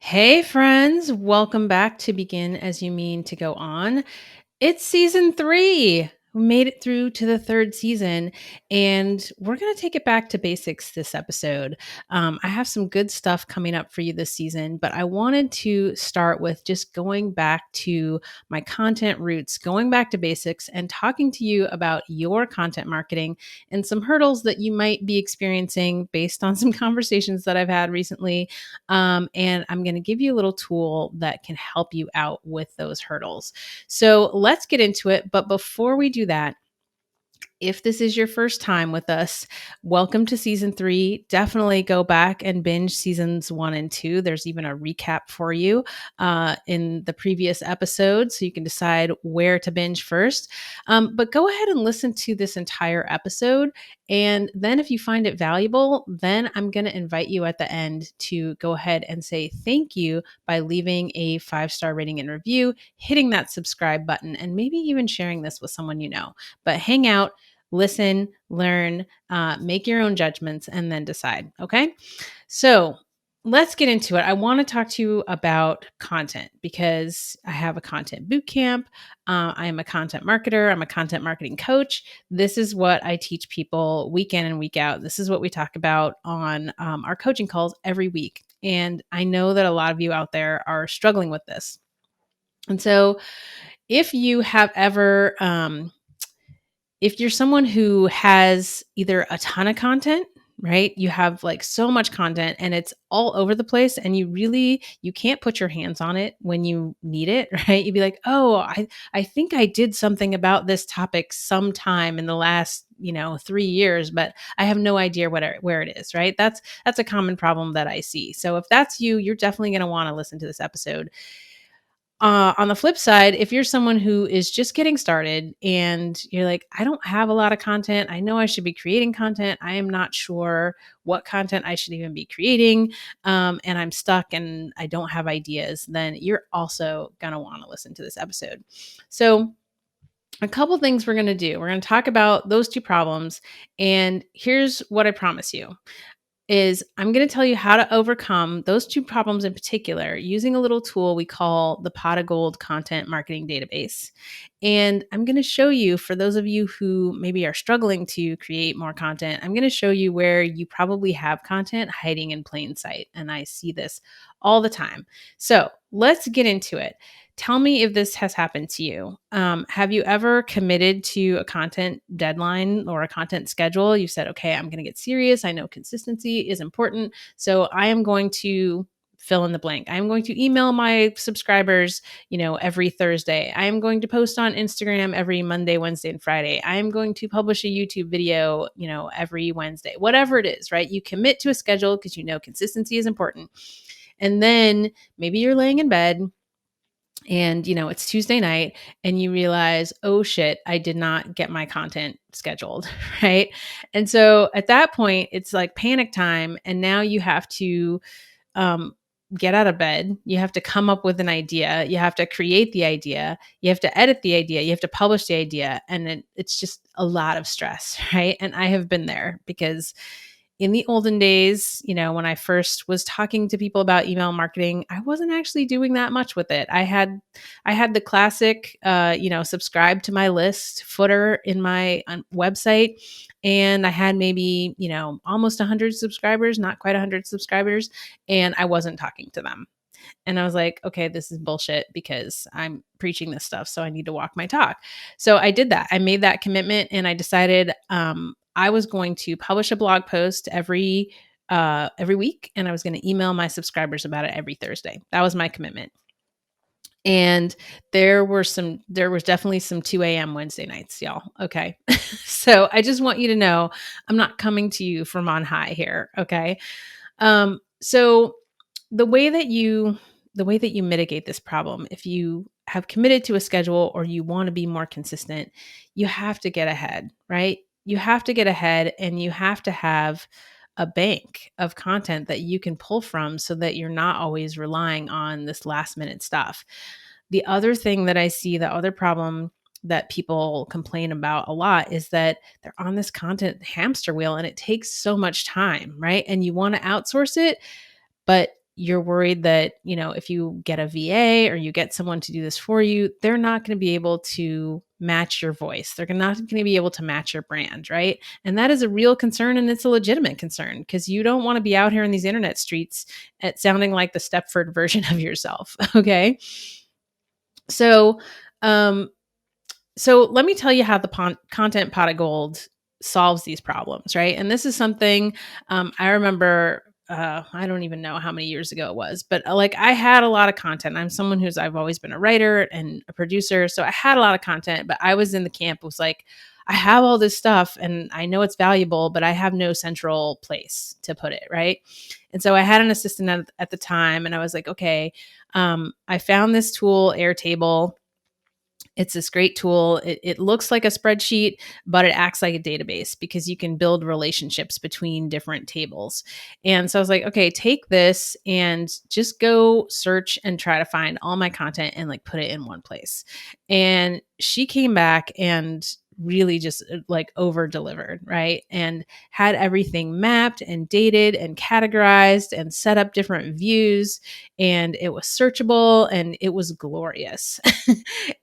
Hey, friends, welcome back to Begin As You Mean to Go On. It's season 3. We made it through to the third season, and we're going to take it back to basics this episode. I have some good stuff coming up for you this season, but I wanted to start with just going back to my content roots, going back to basics, and talking to you about your content marketing and some hurdles that you might be experiencing based on some conversations that I've had recently. And I'm going to give you a little tool that can help you out with those hurdles. So let's get into it. But before we do that, if this is your first time with us, welcome to season 3. Definitely go back and binge seasons 1 and 2. There's even a recap for you in the previous episode, so you can decide where to binge first. But go ahead and listen to this entire episode. And then if you find it valuable, then I'm going to invite you at the end to go ahead and say thank you by leaving a 5-star rating and review, hitting that subscribe button, and maybe even sharing this with someone you know. But hang out, listen, learn, make your own judgments, and then decide. Okay. So let's get into it. I want to talk to you about content because I have a content bootcamp. I am a content marketer. I'm a content marketing coach. This is what I teach people week in and week out. This is what we talk about on our coaching calls every week. And I know that a lot of you out there are struggling with this. And so if you have ever, if you're someone who has either a ton of content, right? You have like so much content and it's all over the place and you can't put your hands on it when you need it, right? You'd be like, "Oh, I think I did something about this topic sometime in the last, 3 years, but I have no idea where it is," right? That's a common problem that I see. So if that's you, you're definitely going to want to listen to this episode. On the flip side, if you're someone who is just getting started and you're like, I don't have a lot of content, I know I should be creating content, I am not sure what content I should even be creating, and I'm stuck and I don't have ideas, then you're also going to want to listen to this episode. So, a couple things we're going to do. We're going to talk about those two problems. And here's what I promise you is I'm going to tell you how to overcome those two problems in particular using a little tool we call the Pot of Gold Content Marketing Database. And I'm going to show you, for those of you who maybe are struggling to create more content, I'm going to show you where you probably have content hiding in plain sight. And I see this all the time. So let's get into it. Tell me if this has happened to you. Have you ever committed to a content deadline or a content schedule? You said, okay, I'm going to get serious. I know consistency is important. So I am going to fill in the blank. I'm going to email my subscribers, every Thursday. I am going to post on Instagram every Monday, Wednesday, and Friday. I am going to publish a YouTube video, every Wednesday, whatever it is, right? You commit to a schedule because you know consistency is important. And then maybe you're laying in bed and it's Tuesday night and you realize, oh shit, I did not get my content scheduled, right? And so at that point it's like panic time, and now you have to get out of bed, you have to come up with an idea, you have to create the idea, you have to edit the idea, you have to publish the idea, and it's just a lot of stress, right? And I have been there because in the olden days, when I first was talking to people about email marketing, I wasn't actually doing that much with it. I had the classic, subscribe to my list footer in my website, and I had maybe, almost 100 subscribers, not quite 100 subscribers, and I wasn't talking to them. And I was like, okay, this is bullshit because I'm preaching this stuff. So I need to walk my talk. So I did that. I made that commitment and I decided I was going to publish a blog post every week, and I was going to email my subscribers about it every Thursday. That was my commitment. And there was definitely some 2 a.m. Wednesday nights, y'all. Okay. So I just want you to know I'm not coming to you from on high here. Okay. So the way that you mitigate this problem, if you have committed to a schedule or you want to be more consistent, you have to get ahead, right? You have to get ahead, and you have to have a bank of content that you can pull from so that you're not always relying on this last minute stuff. The other thing that I see, the other problem that people complain about a lot, is that they're on this content hamster wheel and it takes so much time, right? And you want to outsource it, but you're worried that, if you get a VA or you get someone to do this for you, they're not going to be able to match your voice. They're not going to be able to match your brand, right? And that is a real concern, and it's a legitimate concern because you don't want to be out here in these internet streets at sounding like the Stepford version of yourself. Okay. So, um, so let me tell you how the content pot of gold solves these problems, right? And this is something I remember. I don't even know how many years ago it was, but like I had a lot of content. I'm someone I've always been a writer and a producer, so I had a lot of content. But I was in the camp was like, I have all this stuff and I know it's valuable, but I have no central place to put it, right? And so I had an assistant at the time, and I was like, okay, I found this tool, Airtable. It's this great tool. It looks like a spreadsheet, but it acts like a database because you can build relationships between different tables. And so I was like, okay, take this and just go search and try to find all my content and like put it in one place. And she came back and really just like over delivered, right? And had everything mapped and dated and categorized and set up different views, and it was searchable and it was glorious.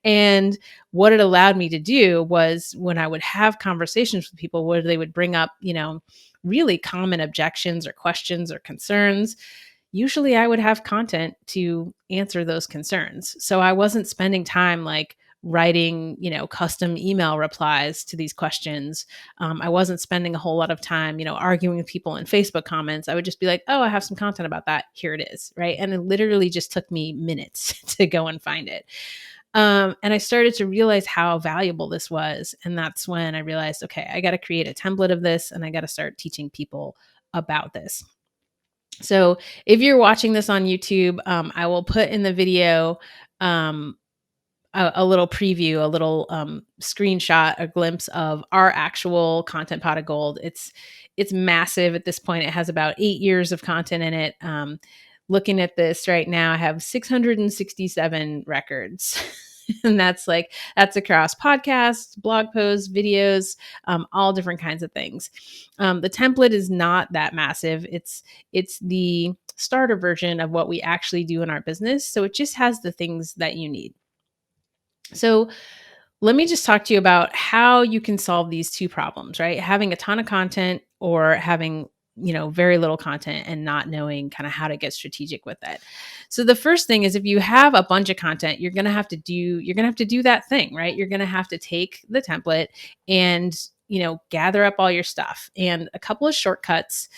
And what it allowed me to do was when I would have conversations with people where they would bring up, really common objections or questions or concerns, usually I would have content to answer those concerns. So I wasn't spending time like writing, custom email replies to these questions. I wasn't spending a whole lot of time, arguing with people in Facebook comments. I would just be like, oh, I have some content about that. Here it is. Right. And it literally just took me minutes to go and find it. And I started to realize how valuable this was. And that's when I realized, okay, I got to create a template of this and I got to start teaching people about this. So if you're watching this on YouTube, I will put in the video um, a little preview, a little screenshot, a glimpse of our actual content pot of gold. It's massive at this point. It has about 8 years of content in it. Looking at this right now, I have 667 records. And that's across podcasts, blog posts, videos, all different kinds of things. The template is not that massive. It's the starter version of what we actually do in our business. So it just has the things that you need. So let me just talk to you about how you can solve these two problems, right? Having a ton of content or having, very little content and not knowing kind of how to get strategic with it. So the first thing is if you have a bunch of content, you're going to have to do that thing, right? You're going to have to take the template and, gather up all your stuff, and a couple of shortcuts.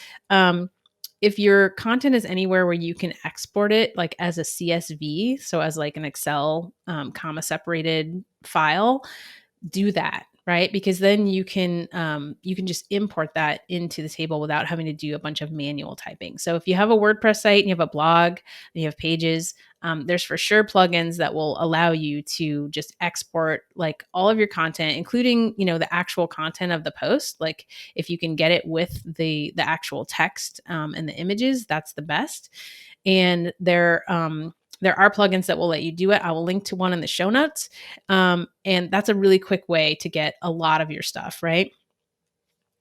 If your content is anywhere where you can export it like as a CSV, so as like an Excel comma separated file, do that, right? Because then you can just import that into the table without having to do a bunch of manual typing. So if you have a WordPress site and you have a blog and you have pages, there's for sure plugins that will allow you to just export like all of your content, including, the actual content of the post. Like if you can get it with the actual text and the images, that's the best. And there are plugins that will let you do it. I will link to one in the show notes. And that's a really quick way to get a lot of your stuff, right?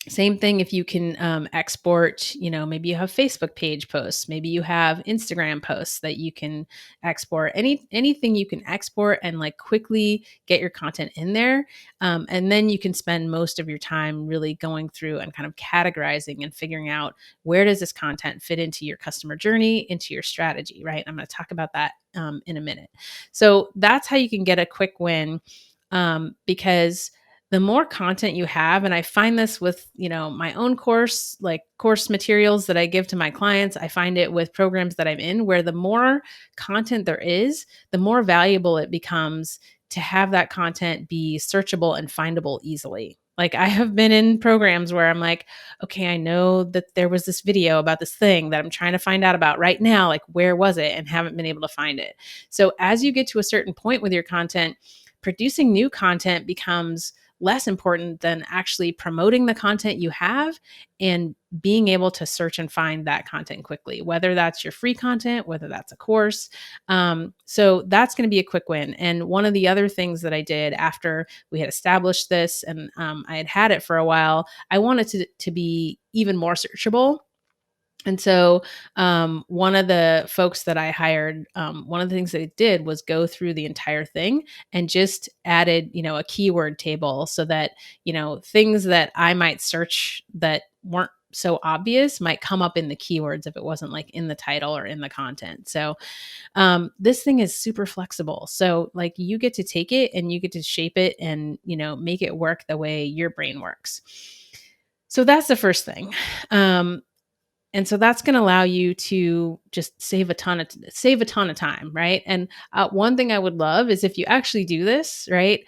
Same thing if you can export, maybe you have Facebook page posts, maybe you have Instagram posts that you can export. Anything you can export and like quickly get your content in there. And then you can spend most of your time really going through and kind of categorizing and figuring out where does this content fit into your customer journey, into your strategy, right? I'm going to talk about that in a minute. So that's how you can get a quick win because the more content you have, and I find this with, my own course, like course materials that I give to my clients, I find it with programs that I'm in, where the more content there is, the more valuable it becomes to have that content be searchable and findable easily. Like I have been in programs where I'm like, okay, I know that there was this video about this thing that I'm trying to find out about right now. Like, where was it? And haven't been able to find it. So as you get to a certain point with your content, producing new content becomes less important than actually promoting the content you have and being able to search and find that content quickly, whether that's your free content, whether that's a course. So that's going to be a quick win. And one of the other things that I did after we had established this and I had it for a while, I wanted to be even more searchable. And so, one of the folks that I hired, one of the things that it did was go through the entire thing and just added, a keyword table so that, things that I might search that weren't so obvious might come up in the keywords if it wasn't like in the title or in the content. So, this thing is super flexible. So, like, you get to take it and you get to shape it and, make it work the way your brain works. So that's the first thing. And so that's going to allow you to just save a ton of time, right? And one thing I would love is if you actually do this, right?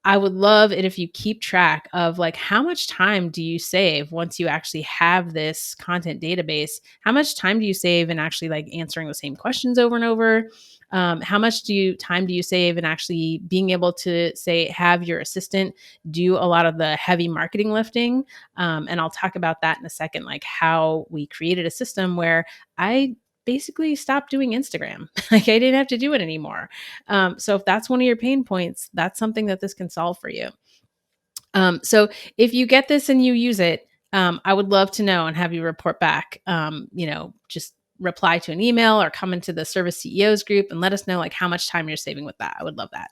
I would love it if you keep track of like how much time do you save once you actually have this content database? How much time do you save in actually like answering the same questions over and over? How much time do you save in actually being able to say have your assistant do a lot of the heavy marketing lifting? And I'll talk about that in a second, like how we created a system where I basically stopped doing Instagram. Like I didn't have to do it anymore. So if that's one of your pain points, that's something that this can solve for you. So if you get this and you use it, I would love to know and have you report back. Just reply to an email or come into the service CEOs group and let us know like how much time you're saving with that. I would love that.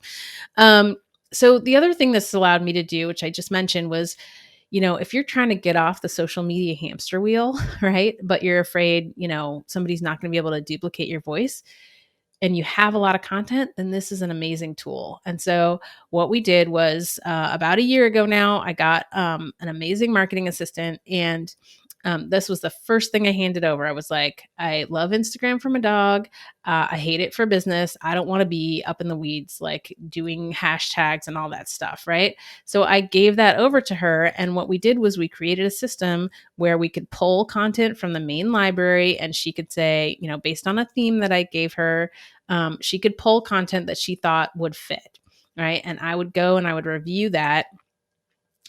So the other thing this allowed me to do, which I just mentioned, was if you're trying to get off the social media hamster wheel, right? But you're afraid, somebody's not going to be able to duplicate your voice, and you have a lot of content, then this is an amazing tool. And so, what we did was about a year ago now, I got an amazing marketing assistant. And this was the first thing I handed over. I was like, I love Instagram for my dog. I hate it for business. I don't want to be up in the weeds, like doing hashtags and all that stuff. Right. So, I gave that over to her. And what we did was we created a system where we could pull content from the main library, and she could say, based on a theme that I gave her, she could pull content that she thought would fit. Right. And I would go and I would review that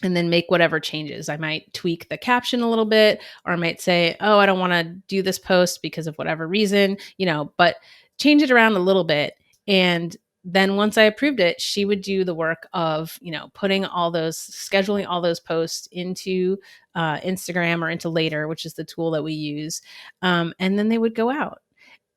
and then make whatever changes. I might tweak the caption a little bit, or I might say, oh, I don't want to do this post because of whatever reason, but change it around a little bit. And then once I approved it, she would do the work of, scheduling all those posts into Instagram or into Later, which is the tool that we use. And then they would go out.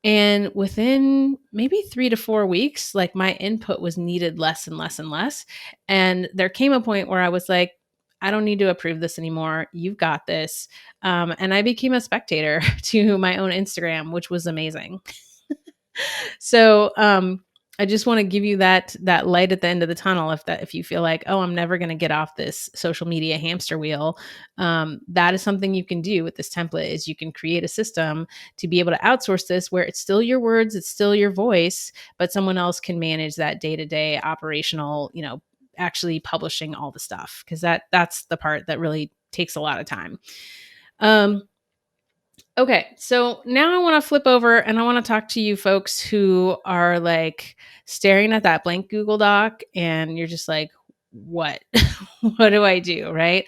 And within maybe 3 to 4 weeks, like my input was needed less and less and less. And there came a point where I was like, I don't need to approve this anymore. You've got this. And I became a spectator to my own Instagram, which was amazing. So I just want to give you that light at the end of the tunnel. If you feel like, oh, I'm never going to get off this social media hamster wheel, that is something you can do with this template. Is you can create a system to be able to outsource this, where it's still your words, it's still your voice, but someone else can manage that day to day operational. Actually publishing all the stuff, because that's the part that really takes a lot of time. Okay, so now I want to flip over and I want to talk to you folks who are like staring at that blank Google Doc and you're just like, what? What do I do? Right.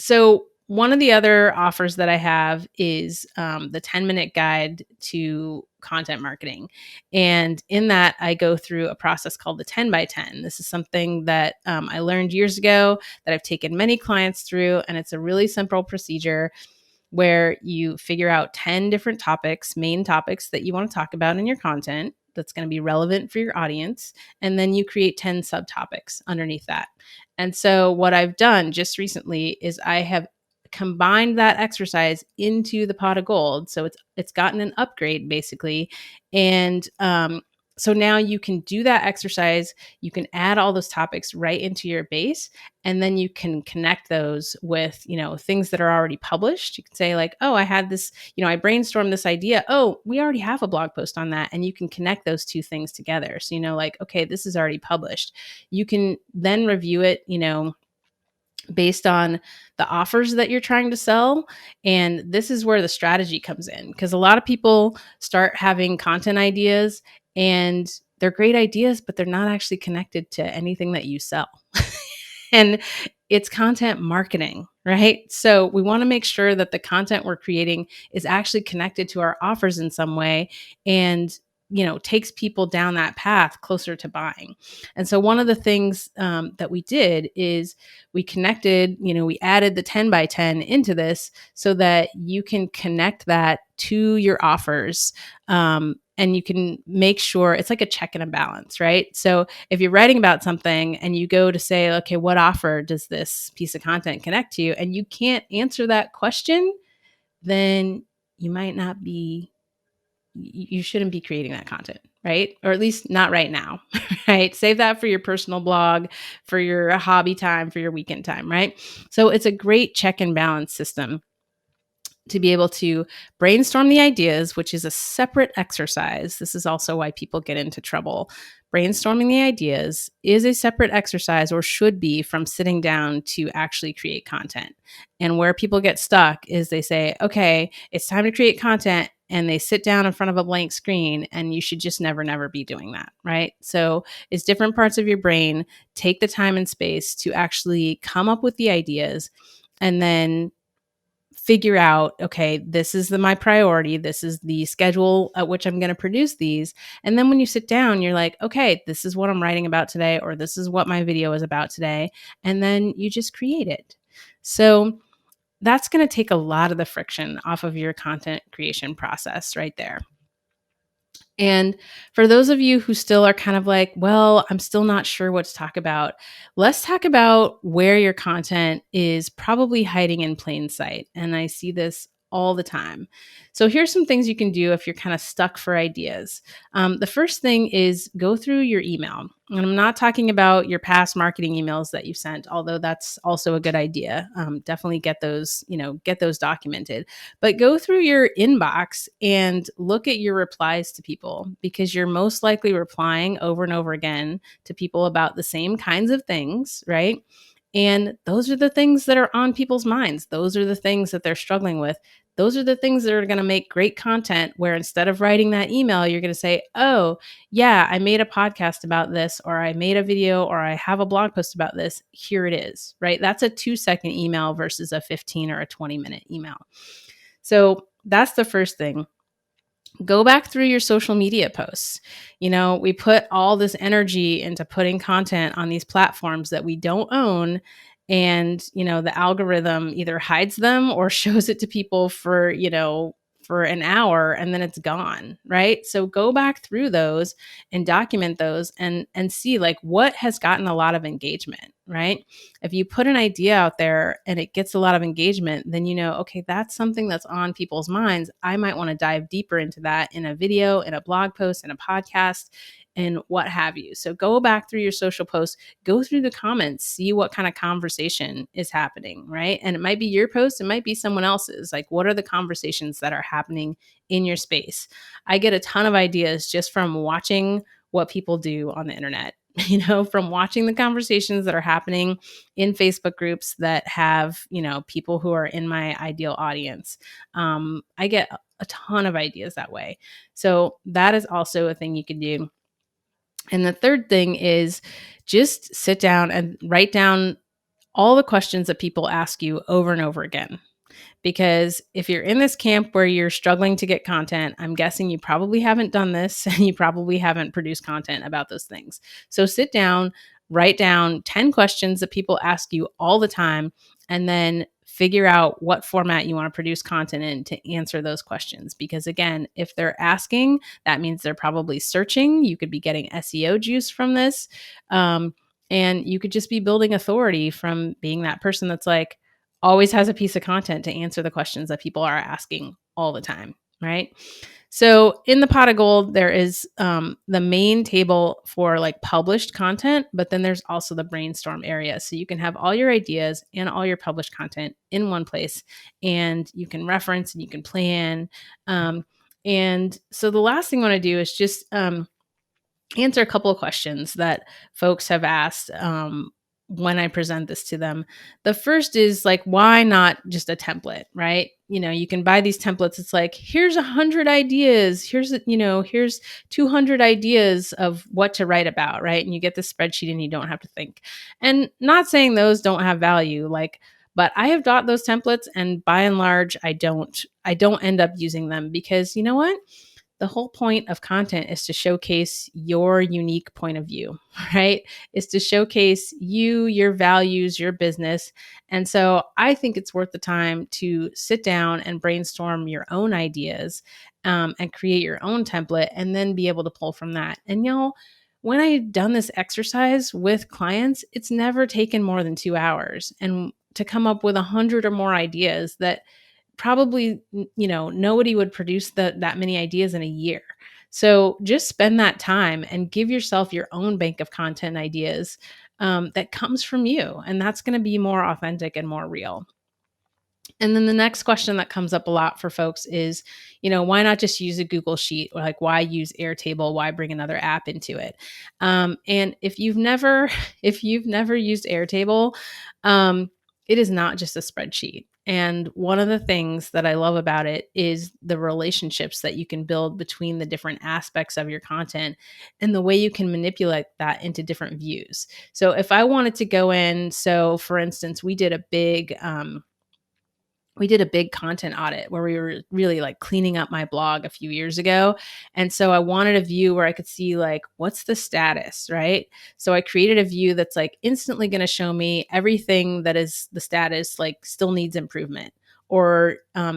So, one of the other offers that I have is the 10-minute guide to content marketing. And in that, I go through a process called the 10 by 10. This is something that I learned years ago that I've taken many clients through, and it's a really simple procedure where you figure out 10 different topics, main topics that you want to talk about in your content that's going to be relevant for your audience. And then you create 10 subtopics underneath that. And so what I've done just recently is I have combined that exercise into the pot of gold. So it's gotten an upgrade basically. And so now you can do that exercise. You can add all those topics right into your base, and then you can connect those with, things that are already published. You can say like, oh, I had this, I brainstormed this idea. Oh, we already have a blog post on that. And you can connect those two things together. So, like, okay, this is already published. You can then review it, based on the offers that you're trying to sell. And this is where the strategy comes in, because a lot of people start having content ideas and they're great ideas, but they're not actually connected to anything that you sell. And it's content marketing, right? So we want to make sure that the content we're creating is actually connected to our offers in some way. And takes people down that path closer to buying. And so one of the things that we did is we connected, we added the 10 by 10 into this so that you can connect that to your offers. And you can make sure it's like a check and a balance, right? So if you're writing about something and you go to say, okay, what offer does this piece of content connect to? And you can't answer that question, then you might not be, you shouldn't be creating that content, right? Or at least not right now, right? Save that for your personal blog, for your hobby time, for your weekend time, right? So it's a great check and balance system to be able to brainstorm the ideas, which is a separate exercise. This is also why people get into trouble. Brainstorming the ideas is a separate exercise, or should be, from sitting down to actually create content. And where people get stuck is they say, okay, it's time to create content. And they sit down in front of a blank screen, and you should just never be doing that, right? So it's different parts of your brain. Take the time and space to actually come up with the ideas, and then figure out, okay, this is my priority. This is the schedule at which I'm going to produce these. And then when you sit down, you're like, okay, this is what I'm writing about today, or this is what my video is about today. And then you just create it. So that's going to take a lot of the friction off of your content creation process right there. And for those of you who still are kind of like, well, I'm still not sure what to talk about, let's talk about where your content is probably hiding in plain sight. And I see this all the time. So here's some things you can do if you're kind of stuck for ideas. The first thing is go through your email. And I'm not talking about your past marketing emails that you sent, although that's also a good idea. Definitely get those documented. But go through your inbox and look at your replies to people, because you're most likely replying over and over again to people about the same kinds of things, right? And those are the things that are on people's minds. Those are the things that they're struggling with. Those are the things that are going to make great content, where instead of writing that email, you're going to say, oh, yeah, I made a podcast about this, or I made a video, or I have a blog post about this. Here it is, right? That's a 2-second email versus a 15 or a 20-minute email. So that's the first thing. Go back through your social media posts. We put all this energy into putting content on these platforms that we don't own. And, the algorithm either hides them or shows it to people for an hour, and then it's gone, right? So go back through those and document those, and see like what has gotten a lot of engagement, right? If you put an idea out there and it gets a lot of engagement, then okay, that's something that's on people's minds. I might want to dive deeper into that in a video, in a blog post, in a podcast, and what have you. So go back through your social posts, go through the comments, see what kind of conversation is happening, right? And it might be your post, it might be someone else's. Like, what are the conversations that are happening in your space? I get a ton of ideas just from watching what people do on the internet. From watching the conversations that are happening in Facebook groups that have, people who are in my ideal audience. I get a ton of ideas that way. So that is also a thing you can do. And the third thing is just sit down and write down all the questions that people ask you over and over again. Because if you're in this camp where you're struggling to get content, I'm guessing you probably haven't done this, and you probably haven't produced content about those things. So sit down, write down 10 questions that people ask you all the time, and then figure out what format you want to produce content in to answer those questions. Because again, if they're asking, that means they're probably searching. You could be getting SEO juice from this. And you could just be building authority from being that person that's like, always has a piece of content to answer the questions that people are asking all the time, right? So in the pot of gold, there is the main table for like published content, but then there's also the brainstorm area. So you can have all your ideas and all your published content in one place, and you can reference and you can plan. And so the last thing I want to do is just answer a couple of questions that folks have asked when I present this to them. The first is like, why not just a template, right? You can buy these templates. It's like, here's 100 ideas. Here's 200 ideas of what to write about, right? And you get this spreadsheet and you don't have to think. And not saying those don't have value, but I have got those templates, and by and large, I don't end up using them, because you know what? the whole point of content is to showcase your unique point of view, right? Is to showcase you, your values, your business. And so I think it's worth the time to sit down and brainstorm your own ideas, and create your own template and then be able to pull from that. And when I've done this exercise with clients, it's never taken more than 2 hours and to come up with 100 or more ideas that probably, nobody would produce that many ideas in a year. So just spend that time and give yourself your own bank of content ideas, that comes from you. And that's going to be more authentic and more real. And then the next question that comes up a lot for folks is, why not just use a Google Sheet? Or like, why use Airtable? Why bring another app into it? And if you've never, if you've never used Airtable, it is not just a spreadsheet. And one of the things that I love about it is the relationships that you can build between the different aspects of your content and the way you can manipulate that into different views. So if I wanted to go in, so for instance, we did a big content audit where we were really like cleaning up my blog a few years ago. And so I wanted a view where I could see like, what's the status, right? So I created a view that's like instantly going to show me everything that is the status, like still needs improvement, or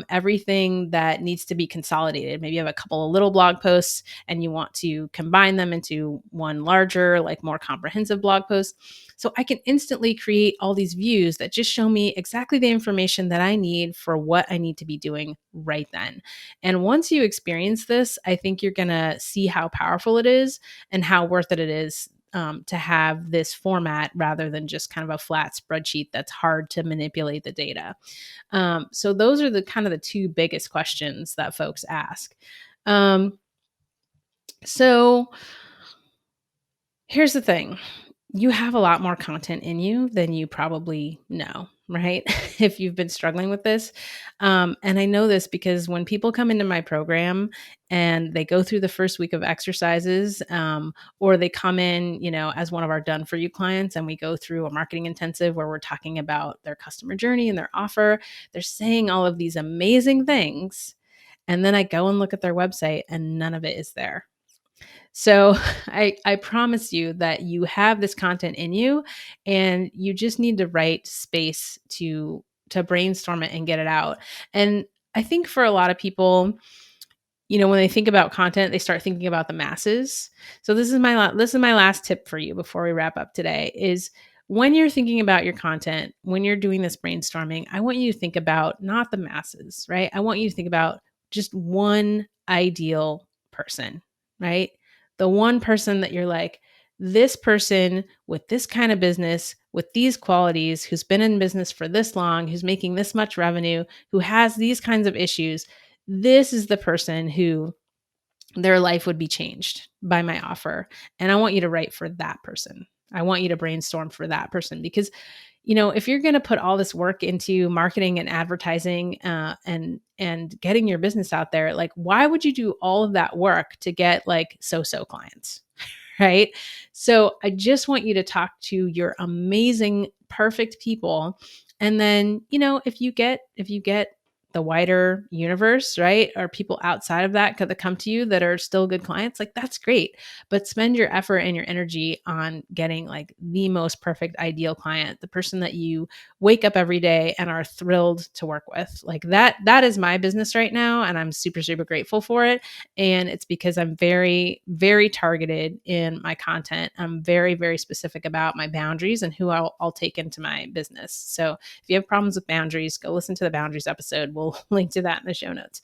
everything that needs to be consolidated. Maybe you have a couple of little blog posts and you want to combine them into one larger, like more comprehensive blog post. So I can instantly create all these views that just show me exactly the information that I need for what I need to be doing right then. And once you experience this, I think you're going to see how powerful it is and how worth it is, to have this format rather than just kind of a flat spreadsheet that's hard to manipulate the data. So those are the kind of the two biggest questions that folks ask. So here's the thing. You have a lot more content in you than you probably know, right? If you've been struggling with this. And I know this because when people come into my program and they go through the first week of exercises, or they come in, as one of our done for you clients, and we go through a marketing intensive where we're talking about their customer journey and their offer, they're saying all of these amazing things. And then I go and look at their website and none of it is there. So I promise you that you have this content in you and you just need the right space to brainstorm it and get it out. And I think for a lot of people, when they think about content, they start thinking about the masses. So this is my last tip for you before we wrap up today is when you're thinking about your content, when you're doing this brainstorming, I want you to think about not the masses, right? I want you to think about just one ideal person, right? The one person that you're like, this person with this kind of business, with these qualities, who's been in business for this long, who's making this much revenue, who has these kinds of issues, this is the person who their life would be changed by my offer. And I want you to write for that person. I want you to brainstorm for that person because, if you're going to put all this work into marketing and advertising, and getting your business out there, like, why would you do all of that work to get like so-so clients? Right. So I just want you to talk to your amazing, perfect people. And then, if you get the wider universe, right? Or people outside of that come to you that are still good clients, like that's great. But spend your effort and your energy on getting like the most perfect ideal client, the person that you wake up every day and are thrilled to work with. Like that is my business right now. And I'm super, super grateful for it. And it's because I'm very, very targeted in my content. I'm very, very specific about my boundaries and who I'll take into my business. So if you have problems with boundaries, go listen to the boundaries episode. We'll link to that in the show notes.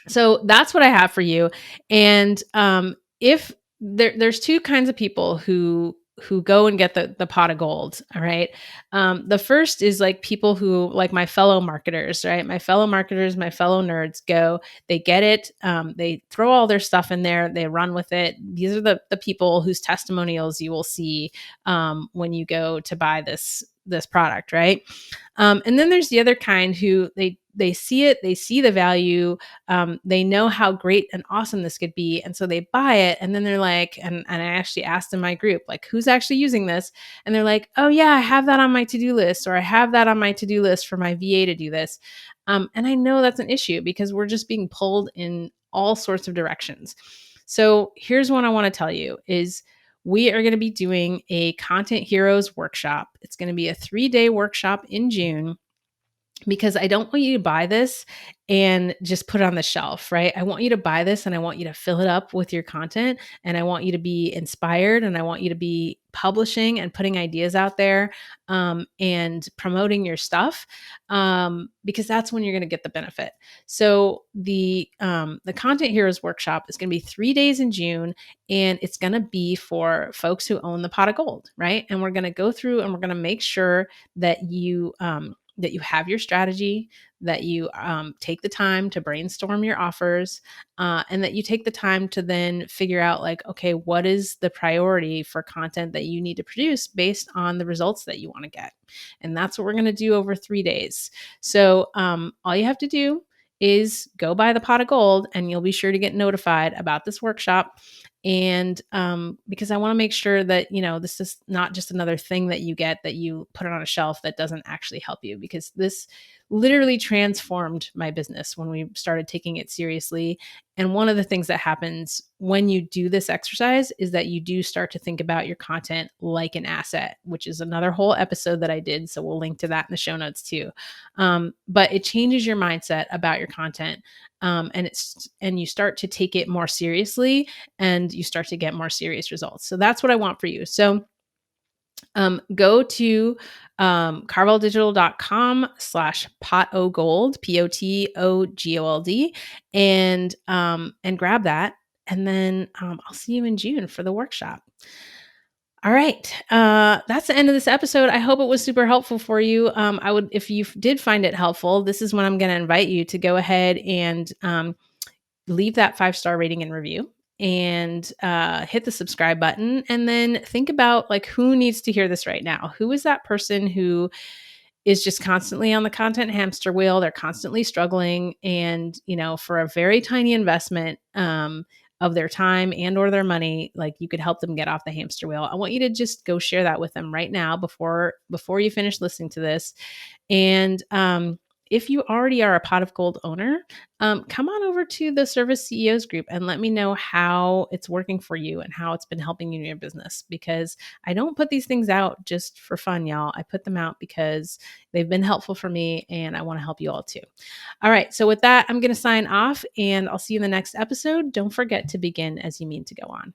So that's what I have for you. And if there's two kinds of people who go and get the pot of gold. All right. The first is like people who like my fellow marketers, right? My fellow marketers, my fellow nerds go, they get it. They throw all their stuff in there. They run with it. These are the people whose testimonials you will see when you go to buy this product, right? And then there's the other kind who they see it, they see the value, they know how great and awesome this could be, and so they buy it, and then they're like, and I actually asked in my group, like, who's actually using this? And they're like, oh yeah, I have that on my to-do list, or I have that on my to-do list for my VA to do this. And I know that's an issue because we're just being pulled in all sorts of directions. So here's what I want to tell you is we are going to be doing a Content Heroes workshop. It's going to be a 3-day workshop in June because I don't want you to buy this and just put it on the shelf, right? I want you to buy this and I want you to fill it up with your content and I want you to be inspired and I want you to be publishing and putting ideas out there and promoting your stuff because that's when you're going to get the benefit. So the Content Heroes workshop is going to be 3 days in June and it's going to be for folks who own the pot of gold, right? And we're going to go through and we're going to make sure that you have your strategy, that you take the time to brainstorm your offers, and that you take the time to then figure out, like, okay, what is the priority for content that you need to produce based on the results that you want to get? And that's what we're going to do over 3 days. So all you have to do is go buy the pot of gold and you'll be sure to get notified about this workshop. And because I want to make sure that, this is not just another thing that you get that you put it on a shelf that doesn't actually help you, because this literally transformed my business when we started taking it seriously. And one of the things that happens when you do this exercise is that you do start to think about your content like an asset, which is another whole episode that I did. So we'll link to that in the show notes too. But it changes your mindset about your content. And you start to take it more seriously and you start to get more serious results. So that's what I want for you. So go to carveldigital.com/potogold, POTOGOLD, and grab that. And then I'll see you in June for the workshop. All right. That's the end of this episode. I hope it was super helpful for you. If you did find it helpful, this is when I'm going to invite you to go ahead and leave that 5-star rating and review and hit the subscribe button. And then think about, like, who needs to hear this right now? Who is that person who is just constantly on the content hamster wheel? They're constantly struggling. And, for a very tiny investment of their time and or their money, like, you could help them get off the hamster wheel. I want you to just go share that with them right now before you finish listening to this. And if you already are a pot of gold owner, come on over to the Service CEOs group and let me know how it's working for you and how it's been helping you in your business. Because I don't put these things out just for fun, y'all. I put them out because they've been helpful for me and I want to help you all too. All right. So with that, I'm going to sign off and I'll see you in the next episode. Don't forget to begin as you mean to go on.